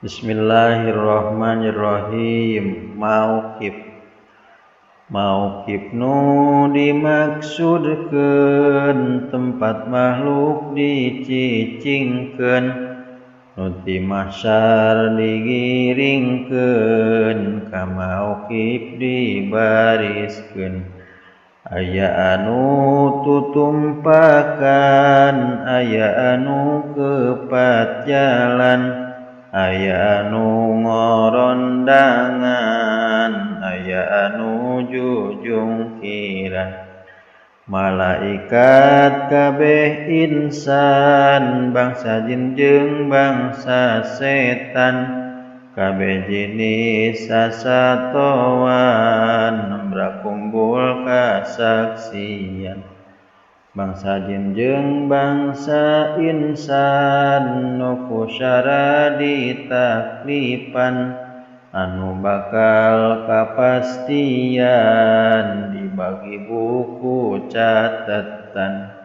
Bismillahirrahmanirrahim. Mauqif nu dimaksudkeun tempat makhluk dicicingkeun, nu ti mahsyar digiringkeun, ka mauqif dibariskeun. Aya anu tutumpakan, aya anu kepat jalan, aya anu ngorondangan, aya anu jujungkiran. Malaikat kabeh insan, bangsa jin jeung bangsa setan, kabeh jinis sasatoan, brakumpul kasaksian. Bangsa jin jeung bangsa insan, nu kusyara ditaklifan, anu bakal kapastian dibagi buku catetan.